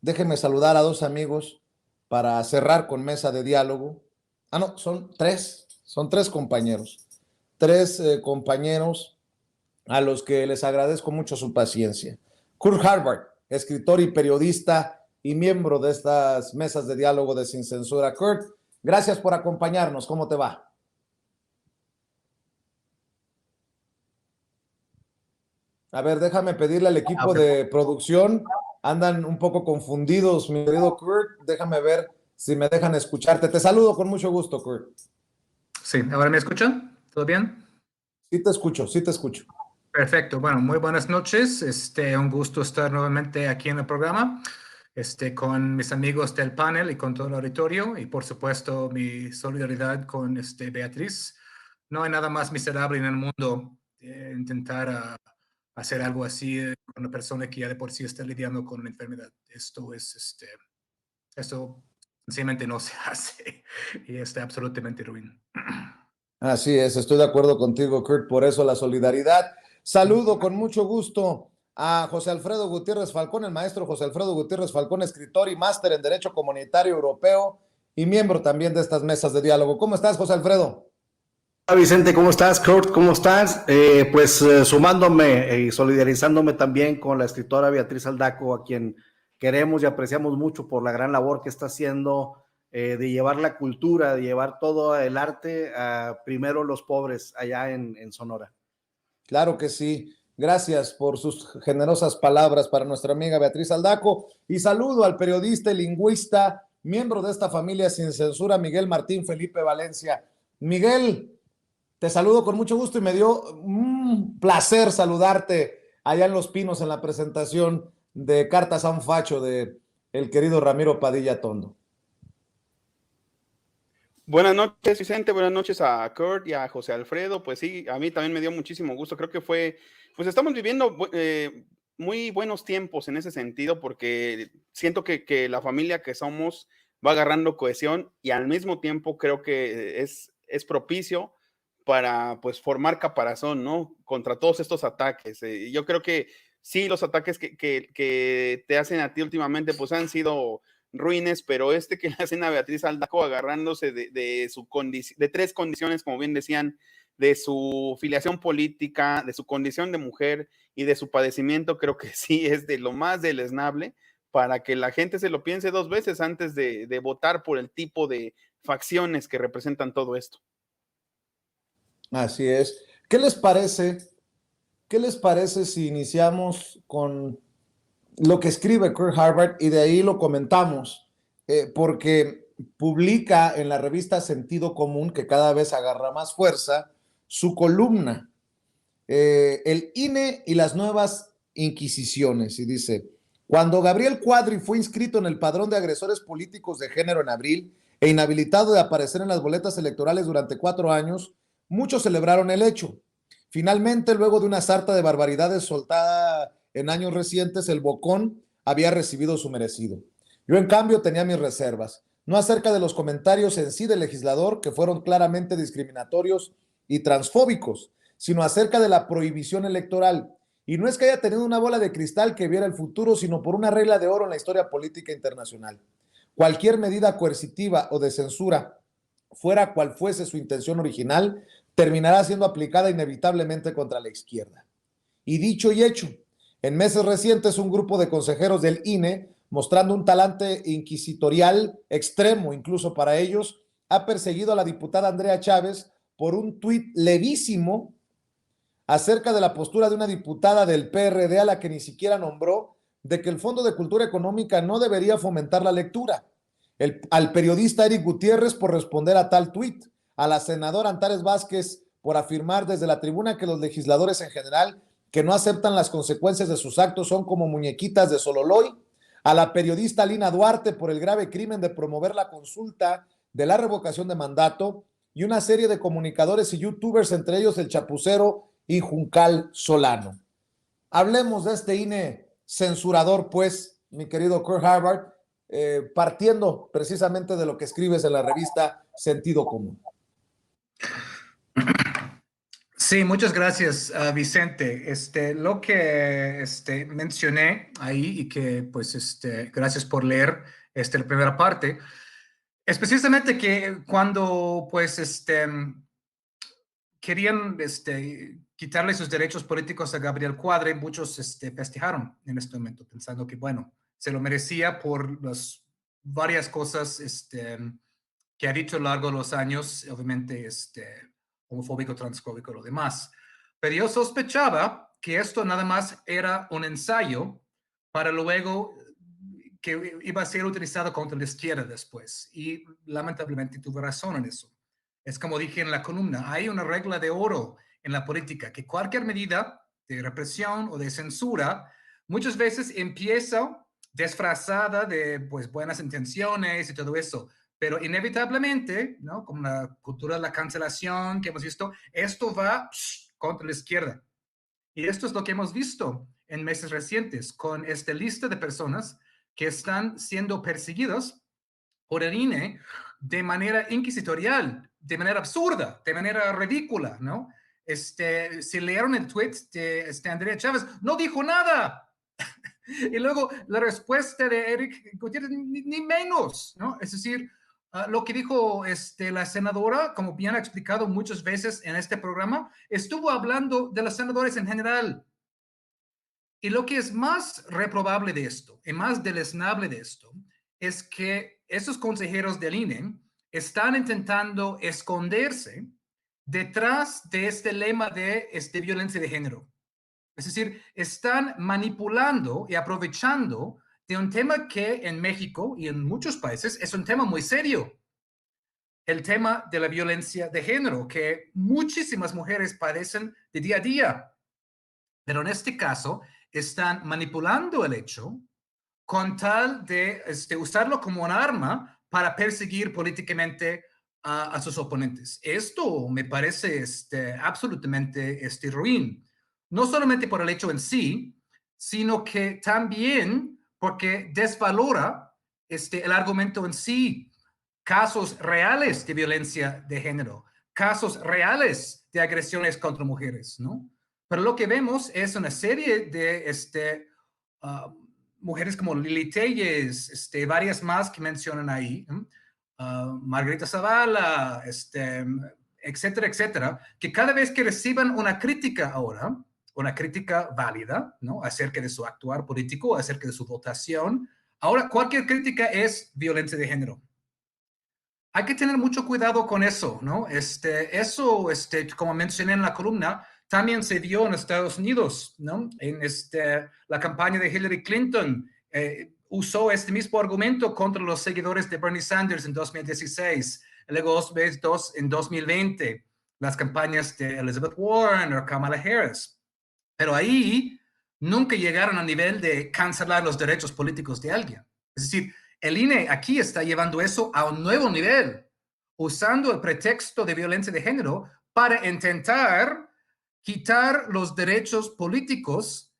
Déjenme saludar a dos amigos para cerrar con mesa de diálogo. No, son tres compañeros. Compañeros a los que les agradezco mucho su paciencia. Kurt Harvard, escritor y periodista y miembro de estas mesas de diálogo de Sin Censura. Kurt, gracias por acompañarnos. ¿Cómo te va? A ver, déjame pedirle al equipo de producción. Andan un poco confundidos, mi querido Kurt. Déjame ver si me dejan escucharte. Te saludo con mucho gusto, Kurt. Sí, ¿ahora me escuchan? ¿Todo bien? Sí te escucho, sí te escucho. Perfecto. Bueno, muy buenas noches. Un gusto estar nuevamente aquí en el programa, con mis amigos del panel y con todo el auditorio. Y por supuesto, mi solidaridad con Beatriz. No hay nada más miserable en el mundo intentar hacer algo así con una persona que ya de por sí está lidiando con una enfermedad. Esto sencillamente no se hace y está absolutamente ruin. Así es, estoy de acuerdo contigo, Kurt, por eso la solidaridad. Saludo con mucho gusto a José Alfredo Gutiérrez Falcón, el maestro José Alfredo Gutiérrez Falcón, escritor y máster en Derecho Comunitario Europeo y miembro también de estas mesas de diálogo. ¿Cómo estás, José Alfredo? Hola Vicente, ¿cómo estás? Kurt, ¿cómo estás? Sumándome y solidarizándome también con la escritora Beatriz Aldaco, a quien queremos y apreciamos mucho por la gran labor que está haciendo de llevar la cultura, de llevar todo el arte a primero los pobres allá en Sonora. Claro que sí. Gracias por sus generosas palabras para nuestra amiga Beatriz Aldaco y saludo al periodista y lingüista, miembro de esta familia Sin Censura, Miguel Martín Felipe Valencia. Miguel, te saludo con mucho gusto y me dio un placer saludarte allá en Los Pinos en la presentación de Cartas a un Facho de el querido Ramiro Padilla Tondo. Buenas noches, Vicente, buenas noches a Kurt y a José Alfredo. Pues sí, a mí también me dio muchísimo gusto. Creo que pues estamos viviendo muy buenos tiempos en ese sentido, porque siento que la familia que somos va agarrando cohesión y al mismo tiempo creo que es propicio para pues formar caparazón, ¿no? Contra todos estos ataques. Yo creo que sí, los ataques que te hacen a ti últimamente pues han sido ruines, pero que le hacen a Beatriz Aldaco agarrándose de tres condiciones, como bien decían, de su filiación política, de su condición de mujer y de su padecimiento, creo que sí es de lo más deleznable para que la gente se lo piense dos veces antes de votar por el tipo de facciones que representan todo esto. Así es. ¿Qué les parece? ¿Qué les parece si iniciamos con lo que escribe Kurt Harvard y de ahí lo comentamos? Porque publica en la revista Sentido Común, que cada vez agarra más fuerza, su columna, el INE y las nuevas inquisiciones, y dice: cuando Gabriel Cuadri fue inscrito en el padrón de agresores políticos de género en abril e inhabilitado de aparecer en las boletas electorales durante 4 años, muchos celebraron el hecho. Finalmente, luego de una sarta de barbaridades soltada en años recientes, el bocón había recibido su merecido. Yo, en cambio, tenía mis reservas, no acerca de los comentarios en sí del legislador, que fueron claramente discriminatorios y transfóbicos, sino acerca de la prohibición electoral. Y no es que haya tenido una bola de cristal que viera el futuro, sino por una regla de oro en la historia política internacional. Cualquier medida coercitiva o de censura, fuera cual fuese su intención original, terminará siendo aplicada inevitablemente contra la izquierda. Y dicho y hecho, en meses recientes un grupo de consejeros del INE, mostrando un talante inquisitorial extremo incluso para ellos, ha perseguido a la diputada Andrea Chávez por un tuit levísimo acerca de la postura de una diputada del PRD a la que ni siquiera nombró, de que el Fondo de Cultura Económica no debería fomentar la lectura, al periodista Eric Gutiérrez por responder a tal tuit, a la senadora Antares Vázquez por afirmar desde la tribuna que los legisladores en general que no aceptan las consecuencias de sus actos son como muñequitas de Sololoy, a la periodista Lina Duarte por el grave crimen de promover la consulta de la revocación de mandato, y una serie de comunicadores y youtubers, entre ellos el Chapucero y Juncal Solano. Hablemos de este INE censurador, pues, mi querido Kurt Harvard, partiendo precisamente de lo que escribes en la revista Sentido Común. Sí, Sí, muchas gracias, Vicente. Lo que mencioné ahí y que, pues, gracias por leer la primera parte, es precisamente que cuando, pues, querían quitarle sus derechos políticos a Gabriel Cuadre, muchos festejaron en este momento, pensando que, bueno, se lo merecía por las varias cosas que ha dicho a lo largo de los años, obviamente homofóbico, transfóbico y lo demás. Pero yo sospechaba que esto nada más era un ensayo para luego que iba a ser utilizado contra la izquierda después. Y lamentablemente tuve razón en eso. Es como dije en la columna, hay una regla de oro en la política, que cualquier medida de represión o de censura muchas veces empieza disfrazada de pues buenas intenciones y todo eso, pero inevitablemente, ¿no? Como la cultura de la cancelación que hemos visto, esto va contra la izquierda. Y esto es lo que hemos visto en meses recientes con esta lista de personas que están siendo perseguidos por el INE de manera inquisitorial, de manera absurda, de manera ridícula, ¿no? Si leyeron el tweet de Andrea Chávez, no dijo nada. Y luego la respuesta de Eric Gutiérrez, ni menos, ¿no? Es decir, lo que dijo la senadora, como bien ha explicado muchas veces en este programa, estuvo hablando de los senadores en general. Y lo que es más reprobable de esto, y más deleznable de esto, es que esos consejeros del INE están intentando esconderse detrás de este lema de violencia de género. Es decir, están manipulando y aprovechando de un tema que en México y en muchos países es un tema muy serio. El tema de la violencia de género, que muchísimas mujeres padecen de día a día. Pero en este caso, están manipulando el hecho con tal de usarlo como un arma para perseguir políticamente a sus oponentes. Esto me parece absolutamente ruin. No solamente por el hecho en sí, sino que también porque desvalora el argumento en sí. Casos reales de violencia de género, casos reales de agresiones contra mujeres, ¿no? Pero lo que vemos es una serie de mujeres como Lili Telles, varias más que mencionan ahí, Margarita Zavala, etcétera, etcétera, que cada vez que reciban una crítica ahora, una crítica válida, ¿no? Acerca de su actuar político, acerca de su votación, ahora cualquier crítica es violencia de género. Hay que tener mucho cuidado con eso, ¿no? Eso, como mencioné en la columna, también se dio en Estados Unidos, ¿no? En la campaña de Hillary Clinton usó este mismo argumento contra los seguidores de Bernie Sanders en 2016, luego en 2020, las campañas de Elizabeth Warren o Kamala Harris. Pero ahí nunca llegaron al nivel de cancelar los derechos políticos de alguien. Es decir, el INE aquí está llevando eso a un nuevo nivel, usando el pretexto de violencia de género para intentar quitar los derechos políticos,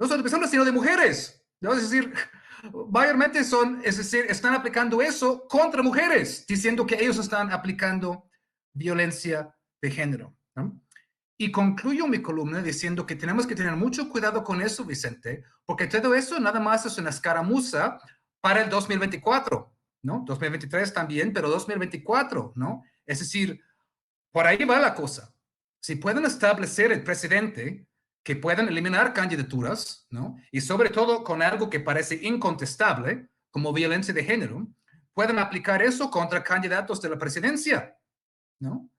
no solo de personas, sino de mujeres, ¿no? Es decir, mayormente están aplicando eso contra mujeres, diciendo que ellos están aplicando violencia de género, ¿no? Y concluyo mi columna diciendo que tenemos que tener mucho cuidado con eso, Vicente, porque todo eso nada más es una escaramuza para el 2024, ¿no? 2023 también, pero 2024, ¿no? Es decir, por ahí va la cosa. Si pueden establecer el precedente que pueden eliminar candidaturas, ¿no? Y sobre todo con algo que parece incontestable, como violencia de género, pueden aplicar eso contra candidatos de la presidencia, ¿no?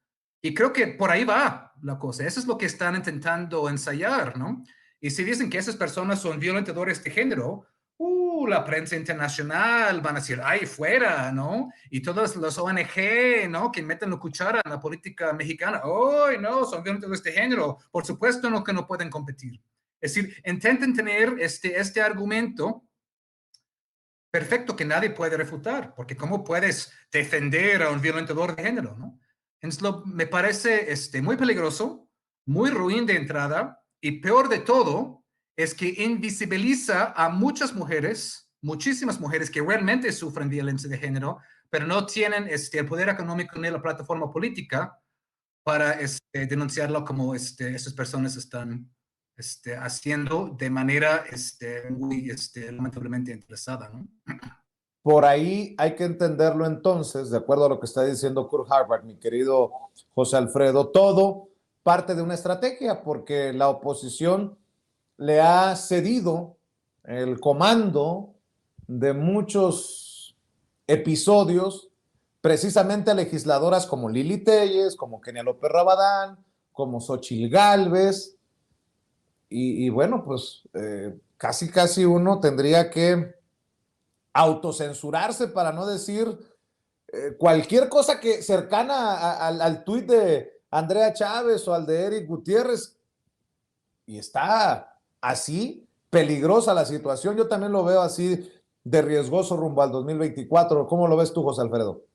Y creo que por ahí va la cosa. Eso es lo que están intentando ensayar, ¿no? Y si dicen que esas personas son violentadores de género, la prensa internacional van a decir, ¡ay, fuera!, ¿no? Y todas las ONG, ¿no? Que meten la cuchara en la política mexicana, ¡ay, no! Son violentadores de género. Por supuesto que no pueden competir. Es decir, intenten tener este argumento perfecto que nadie puede refutar, porque ¿cómo puedes defender a un violentador de género, ¿no? Entonces, me parece muy peligroso, muy ruin de entrada, y peor de todo es que invisibiliza a muchas mujeres, muchísimas mujeres que realmente sufren violencia de género, pero no tienen el poder económico ni la plataforma política para denunciarlo como estas personas están haciendo de manera muy lamentablemente interesada, ¿no? Por ahí hay que entenderlo entonces, de acuerdo a lo que está diciendo Kurt Harvard, mi querido José Alfredo, todo parte de una estrategia, porque la oposición le ha cedido el comando de muchos episodios precisamente a legisladoras como Lili Téllez, como Kenia López Rabadán, como Xochitl Gálvez, y bueno, pues casi uno tendría que autocensurarse para no decir cualquier cosa que cercana al tuit de Andrea Chávez o al de Eric Gutiérrez, y está así peligrosa la situación. Yo también lo veo así de riesgoso rumbo al 2024. ¿Cómo lo ves tú, José Alfredo?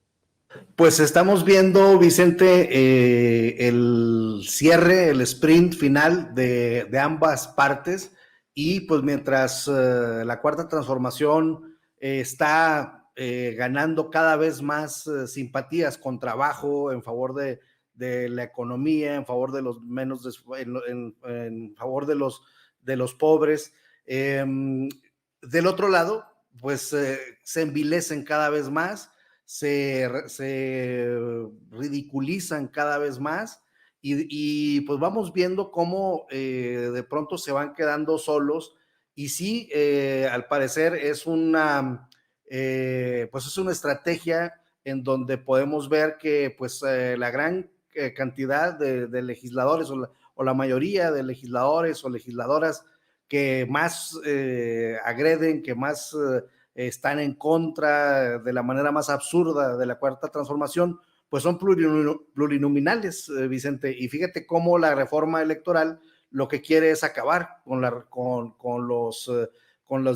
Pues estamos viendo, Vicente, el cierre, el sprint final de ambas partes, y pues mientras la cuarta transformación está ganando cada vez más simpatías con trabajo en favor de la economía, en favor de los menos, en favor de los pobres. Del otro lado, pues se envilecen cada vez más, se ridiculizan cada vez más, y pues vamos viendo cómo de pronto se van quedando solos, y sí, al parecer es pues es una estrategia en donde podemos ver que pues la gran cantidad de legisladores o la mayoría de legisladores o legisladoras que más agreden, que más están en contra de la manera más absurda de la cuarta transformación, pues son plurinominales, Vicente. Y fíjate cómo la reforma electoral lo que quiere es acabar con los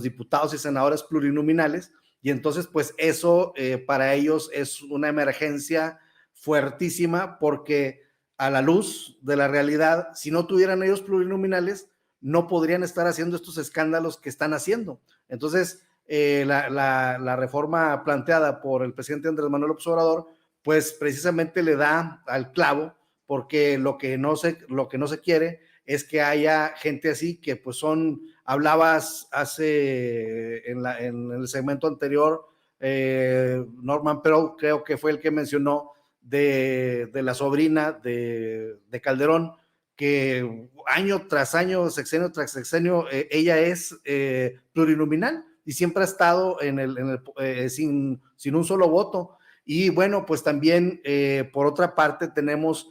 diputados y senadores plurinominales, y entonces pues eso para ellos es una emergencia fuertísima, porque a la luz de la realidad, si no tuvieran ellos plurinominales, no podrían estar haciendo estos escándalos que están haciendo. Entonces, la reforma planteada por el presidente Andrés Manuel López Obrador, pues precisamente le da al clavo, porque lo que no se quiere es que haya gente así, que pues hablabas en el segmento anterior, Norman Pearl creo que fue el que mencionó de la sobrina de Calderón, que año tras año, sexenio tras sexenio, ella es plurinominal y siempre ha estado sin un solo voto. Y bueno, pues también por otra parte tenemos,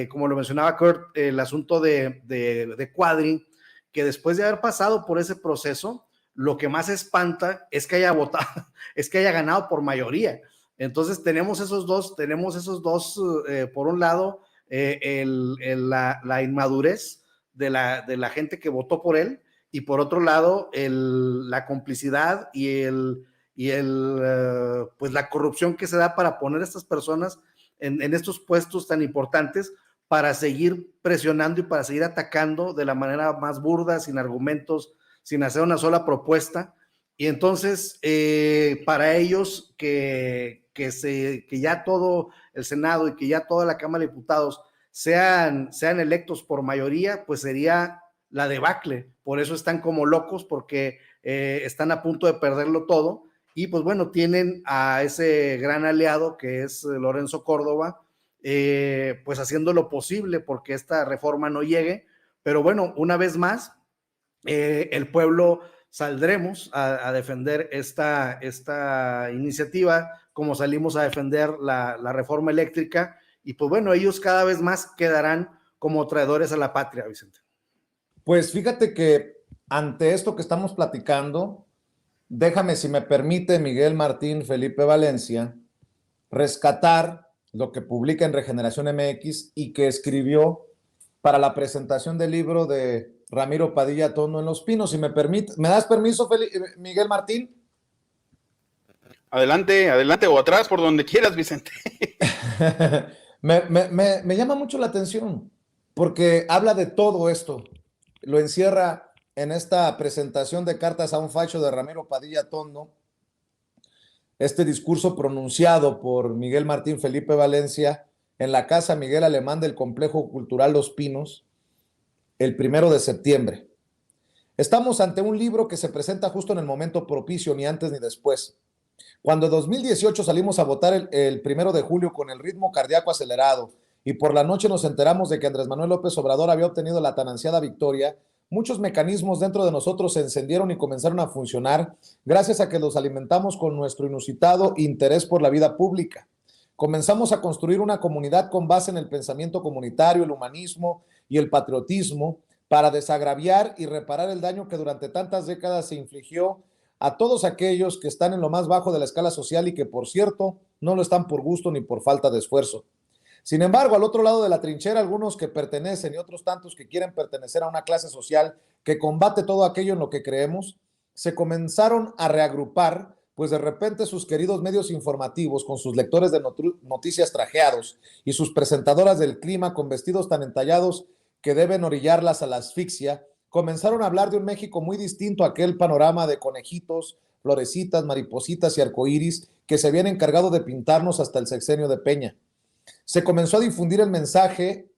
como lo mencionaba Kurt, el asunto de Cuadri, que después de haber pasado por ese proceso, lo que más espanta es que haya votado, es que haya ganado por mayoría. Entonces tenemos esos dos, por un lado, la inmadurez de la gente que votó por él, y por otro lado la complicidad y pues la corrupción que se da para poner a estas personas en estos puestos tan importantes, para seguir presionando y para seguir atacando de la manera más burda, sin argumentos, sin hacer una sola propuesta. Y entonces para ellos que ya todo el Senado y que ya toda la Cámara de Diputados sean electos por mayoría, pues sería la debacle. Por eso están como locos, porque están a punto de perderlo todo. Y pues bueno, tienen a ese gran aliado que es Lorenzo Córdoba, pues haciendo lo posible porque esta reforma no llegue. Pero bueno, una vez más, el pueblo saldremos a defender esta iniciativa, como salimos a defender la reforma eléctrica, y pues bueno, ellos cada vez más quedarán como traidores a la patria, Vicente. Pues fíjate que ante esto que estamos platicando, déjame, si me permite, Miguel Martín Felipe Valencia, rescatar lo que publica en Regeneración MX y que escribió para la presentación del libro de Ramiro Padilla Tondo en Los Pinos. Si me permite, ¿me das permiso, Miguel Martín? Adelante, adelante, o atrás, por donde quieras, Vicente. me llama mucho la atención, porque habla de todo esto. Lo encierra en esta presentación de Cartas a un Facho de Ramiro Padilla Tondo, este discurso pronunciado por Miguel Martín Felipe Valencia, en la Casa Miguel Alemán del Complejo Cultural Los Pinos el 1 de septiembre. Estamos ante un libro que se presenta justo en el momento propicio, ni antes ni después. Cuando en 2018 salimos a votar el 1 de julio con el ritmo cardíaco acelerado y por la noche nos enteramos de que Andrés Manuel López Obrador había obtenido la tan ansiada victoria, muchos mecanismos dentro de nosotros se encendieron y comenzaron a funcionar gracias a que los alimentamos con nuestro inusitado interés por la vida pública. Comenzamos a construir una comunidad con base en el pensamiento comunitario, el humanismo y el patriotismo para desagraviar y reparar el daño que durante tantas décadas se infligió a todos aquellos que están en lo más bajo de la escala social y que, por cierto, no lo están por gusto ni por falta de esfuerzo. Sin embargo, al otro lado de la trinchera, algunos que pertenecen y otros tantos que quieren pertenecer a una clase social que combate todo aquello en lo que creemos, se comenzaron a reagrupar, pues de repente sus queridos medios informativos, con sus lectores de noticias trajeados y sus presentadoras del clima con vestidos tan entallados que deben orillarlas a la asfixia, comenzaron a hablar de un México muy distinto a aquel panorama de conejitos, florecitas, maripositas y arcoíris que se habían encargado de pintarnos hasta el sexenio de Peña. Se comenzó a difundir el mensaje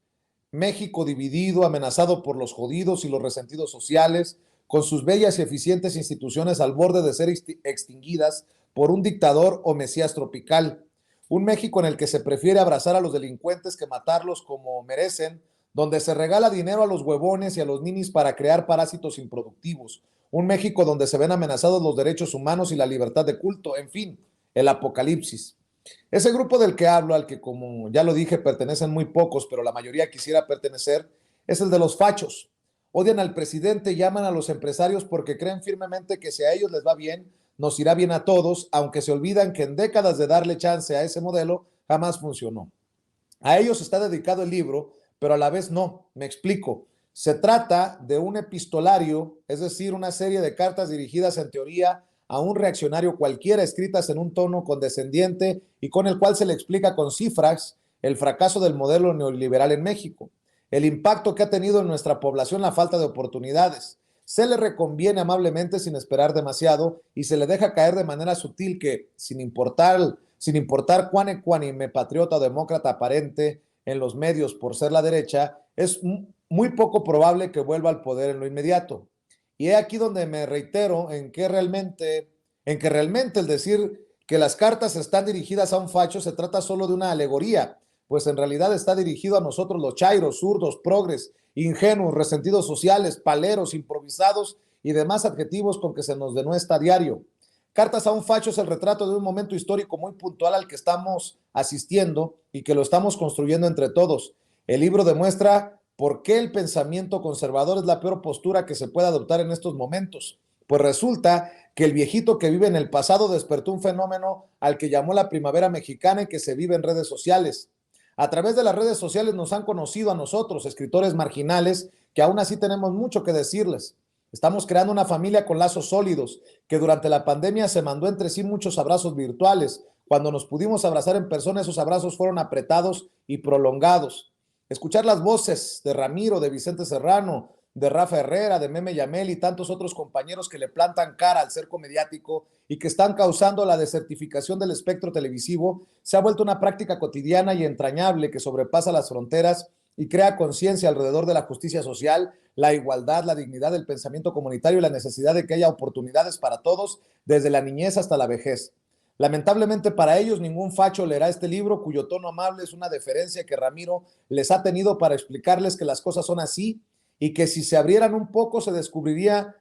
México dividido, amenazado por los jodidos y los resentidos sociales, con sus bellas y eficientes instituciones al borde de ser extinguidas por un dictador o mesías tropical. Un México en el que se prefiere abrazar a los delincuentes que matarlos como merecen, donde se regala dinero a los huevones y a los ninis para crear parásitos improductivos. Un México donde se ven amenazados los derechos humanos y la libertad de culto. En fin, el apocalipsis. Ese grupo del que hablo, al que, como ya lo dije, pertenecen muy pocos, pero la mayoría quisiera pertenecer, es el de los fachos. Odian al presidente y aman a los empresarios porque creen firmemente que si a ellos les va bien, nos irá bien a todos, aunque se olvidan que en décadas de darle chance a ese modelo, jamás funcionó. A ellos está dedicado el libro, pero a la vez no. Me explico. Se trata de un epistolario, es decir, una serie de cartas dirigidas en teoría a un reaccionario cualquiera, escritas en un tono condescendiente y con el cual se le explica con cifras el fracaso del modelo neoliberal en México, el impacto que ha tenido en nuestra población la falta de oportunidades. Se le reconviene amablemente sin esperar demasiado y se le deja caer de manera sutil que, sin importar cuán ecuánime, patriota o demócrata aparente en los medios por ser la derecha, es muy poco probable que vuelva al poder en lo inmediato. Y es aquí donde me reitero en que realmente el decir que las cartas están dirigidas a un facho se trata solo de una alegoría, pues en realidad está dirigido a nosotros los chairos, zurdos, progres, ingenuos, resentidos sociales, paleros, improvisados y demás adjetivos con que se nos denuestra a diario. Cartas a un facho es el retrato de un momento histórico muy puntual al que estamos asistiendo y que lo estamos construyendo entre todos. El libro demuestra por qué el pensamiento conservador es la peor postura que se puede adoptar en estos momentos. Pues resulta que el viejito que vive en el pasado despertó un fenómeno al que llamó la primavera mexicana y que se vive en redes sociales. A través de las redes sociales nos han conocido a nosotros, escritores marginales, que aún así tenemos mucho que decirles. Estamos creando una familia con lazos sólidos, que durante la pandemia se mandó entre sí muchos abrazos virtuales. Cuando nos pudimos abrazar en persona, esos abrazos fueron apretados y prolongados. Escuchar las voces de Ramiro, de Vicente Serrano, de Rafa Herrera, de Meme Yamel y tantos otros compañeros que le plantan cara al cerco mediático y que están causando la desertificación del espectro televisivo, se ha vuelto una práctica cotidiana y entrañable que sobrepasa las fronteras y crea conciencia alrededor de la justicia social, la igualdad, la dignidad del pensamiento comunitario y la necesidad de que haya oportunidades para todos, desde la niñez hasta la vejez. Lamentablemente para ellos ningún facho leerá este libro, cuyo tono amable es una deferencia que Ramiro les ha tenido para explicarles que las cosas son así y que si se abrieran un poco descubrirían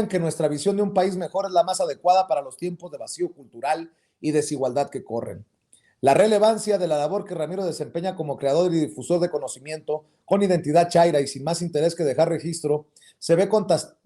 que nuestra visión de un país mejor es la más adecuada para los tiempos de vacío cultural y desigualdad que corren. La relevancia de la labor que Ramiro desempeña como creador y difusor de conocimiento con identidad chaira y sin más interés que dejar registro, se ve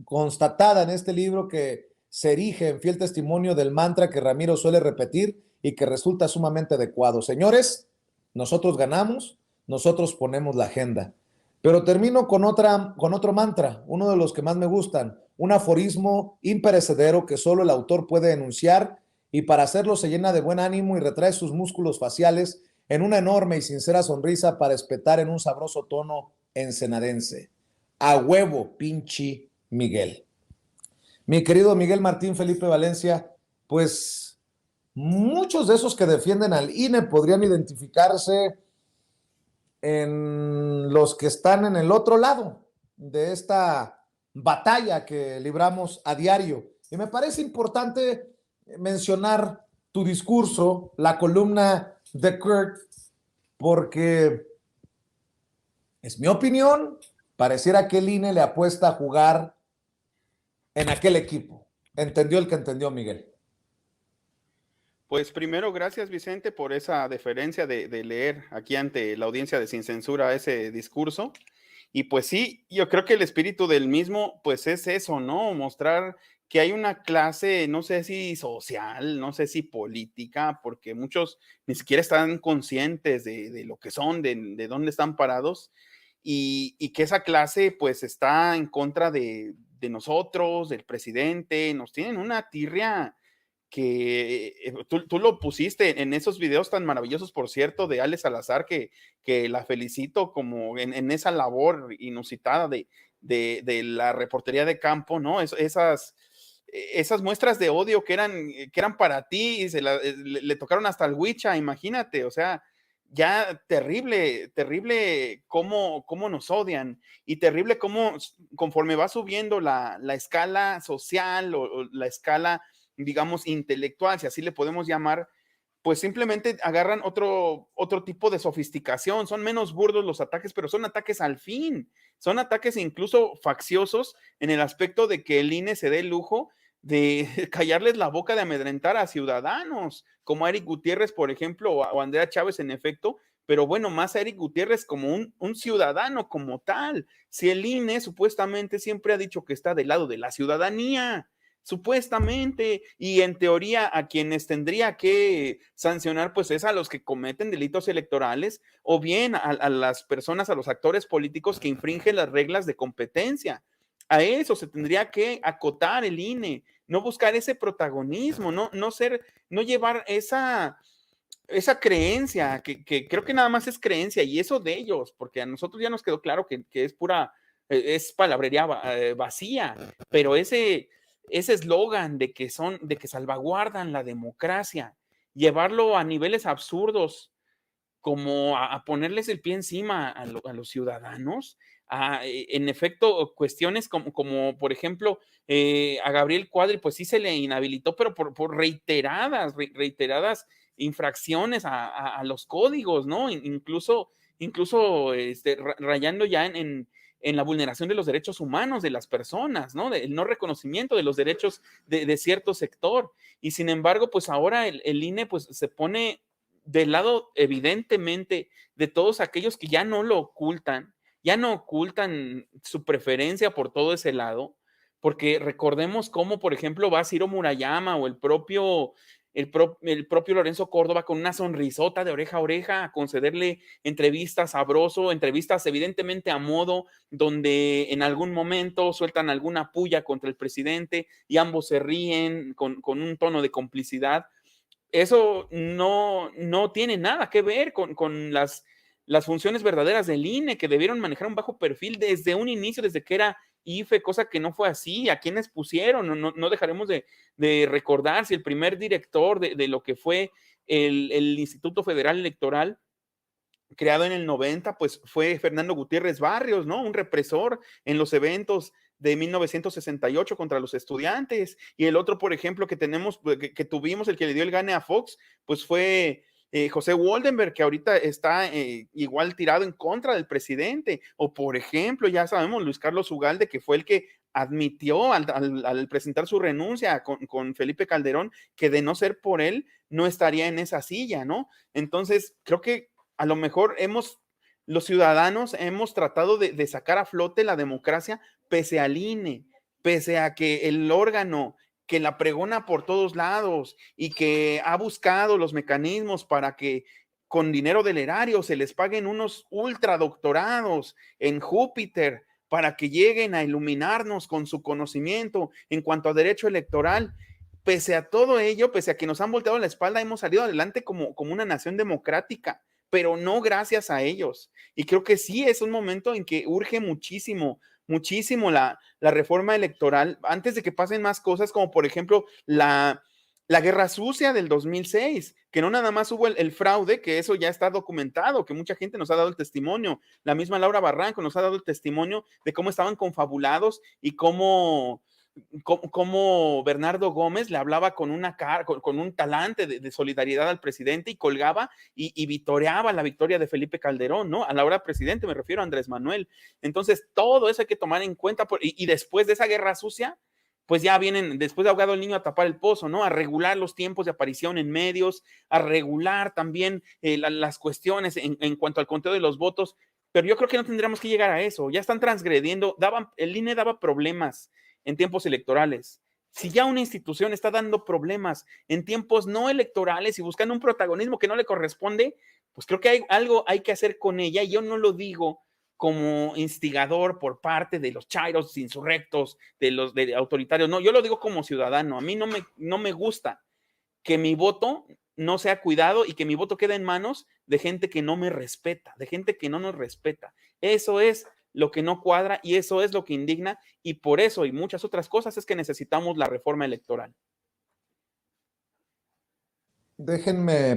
constatada en este libro que se erige en fiel testimonio del mantra que Ramiro suele repetir y que resulta sumamente adecuado. Señores, nosotros ganamos, nosotros ponemos la agenda. Pero termino con otro mantra, uno de los que más me gustan, un aforismo imperecedero que solo el autor puede enunciar y para hacerlo se llena de buen ánimo y retrae sus músculos faciales en una enorme y sincera sonrisa para espetar en un sabroso tono ensenadense. A huevo, pinche Miguel. Mi querido Miguel Martín Felipe Valencia, pues muchos de esos que defienden al INE podrían identificarse en los que están en el otro lado de esta batalla que libramos a diario. Y me parece importante mencionar tu discurso, la columna de Kurt, porque es mi opinión, pareciera que el INE le apuesta a jugar en aquel equipo. Entendió el que entendió, Miguel. Pues primero, gracias Vicente por esa deferencia de leer aquí ante la audiencia de Sin Censura ese discurso. Y pues sí, yo creo que el espíritu del mismo, pues es eso, ¿no? Mostrar que hay una clase, no sé si social, no sé si política, porque muchos ni siquiera están conscientes de lo que son, de dónde están parados, y que esa clase pues está en contra de nosotros, del presidente, nos tienen una tirria que tú lo pusiste en esos videos tan maravillosos, por cierto, de Ale Salazar, que la felicito como en esa labor inusitada de la reportería de campo, ¿no? Esas muestras de odio que eran para ti, y le tocaron hasta el Huicha, imagínate, o sea, ya terrible, terrible cómo nos odian, y terrible cómo conforme va subiendo la escala social o la escala, digamos, intelectual, si así le podemos llamar, pues simplemente agarran otro tipo de sofisticación, son menos burdos los ataques, pero son ataques al fin, son ataques incluso facciosos en el aspecto de que el INE se dé el lujo de callarles la boca, de amedrentar a ciudadanos, como a Eric Gutiérrez, por ejemplo, o Andrea Chávez, en efecto, pero bueno, más a Eric Gutiérrez como un ciudadano como tal. Si el INE supuestamente siempre ha dicho que está del lado de la ciudadanía, supuestamente, y en teoría a quienes tendría que sancionar pues es a los que cometen delitos electorales, o bien a las personas, a los actores políticos que infringen las reglas de competencia. A eso se tendría que acotar el INE, no buscar ese protagonismo, no llevar esa creencia, que creo que nada más es creencia, y eso de ellos, porque a nosotros ya nos quedó claro que es pura, es palabrería vacía, pero ese eslogan de que salvaguardan la democracia, llevarlo a niveles absurdos, como a ponerles el pie encima a los ciudadanos, en efecto, cuestiones como por ejemplo, a Gabriel Cuadri, pues sí se le inhabilitó, pero por reiteradas infracciones a los códigos, ¿no? Incluso rayando ya en la vulneración de los derechos humanos de las personas, ¿no? El no reconocimiento de los derechos de cierto sector. Y sin embargo, pues ahora el INE pues se pone del lado, evidentemente, de todos aquellos que ya no lo ocultan, ya no ocultan su preferencia por todo ese lado, porque recordemos cómo, por ejemplo, va Ciro Murayama o el propio Lorenzo Córdoba con una sonrisota de oreja a oreja a concederle entrevistas sabroso, entrevistas evidentemente a modo, donde en algún momento sueltan alguna puya contra el presidente y ambos se ríen con un tono de complicidad. Eso no tiene nada que ver con las funciones verdaderas del INE, que debieron manejar un bajo perfil desde un inicio, desde que era IFE, cosa que no fue así. ¿A quienes pusieron? No dejaremos de recordar si el primer director de lo que fue el Instituto Federal Electoral, creado en el 90, pues fue Fernando Gutiérrez Barrios, ¿no? Un represor en los eventos de 1968 contra los estudiantes. Y el otro, por ejemplo, que tuvimos, el que le dio el gane a Fox, pues fue José Woldenberg, que ahorita está igual tirado en contra del presidente. O, por ejemplo, ya sabemos, Luis Carlos Ugalde, que fue el que admitió al presentar su renuncia con Felipe Calderón, que de no ser por él, no estaría en esa silla, ¿no? Entonces, creo que a lo mejor los ciudadanos hemos tratado de sacar a flote la democracia pese al INE, pese a que el órgano que la pregona por todos lados y que ha buscado los mecanismos para que con dinero del erario se les paguen unos ultradoctorados en Júpiter para que lleguen a iluminarnos con su conocimiento en cuanto a derecho electoral. Pese a todo ello, pese a que nos han volteado la espalda, hemos salido adelante como una nación democrática, pero no gracias a ellos. Y creo que sí es un momento en que urge muchísimo la reforma electoral, antes de que pasen más cosas, como por ejemplo la La guerra sucia del 2006, que no nada más hubo el fraude, que eso ya está documentado, que mucha gente nos ha dado el testimonio. La misma Laura Barranco nos ha dado el testimonio de cómo estaban confabulados y cómo Bernardo Gómez le hablaba con un talante de solidaridad al presidente y colgaba y vitoreaba la victoria de Felipe Calderón, ¿no? A la hora presidente, me refiero a Andrés Manuel. Entonces, todo eso hay que tomar en cuenta y después de esa guerra sucia, pues ya vienen, después de ahogado el niño, a tapar el pozo, ¿no? A regular los tiempos de aparición en medios, a regular también las cuestiones en cuanto al conteo de los votos, pero yo creo que no tendríamos que llegar a eso. Ya están transgrediendo, el INE daba problemas en tiempos electorales. Si ya una institución está dando problemas en tiempos no electorales y buscando un protagonismo que no le corresponde, pues creo que algo hay que hacer con ella, y yo no lo digo como instigador por parte de los chairos insurrectos, de autoritarios, no, yo lo digo como ciudadano. A mí no me gusta que mi voto no sea cuidado y que mi voto quede en manos de gente que no me respeta, de gente que no nos respeta. Eso es lo que no cuadra y eso es lo que indigna, y por eso y muchas otras cosas es que necesitamos la reforma electoral. Déjenme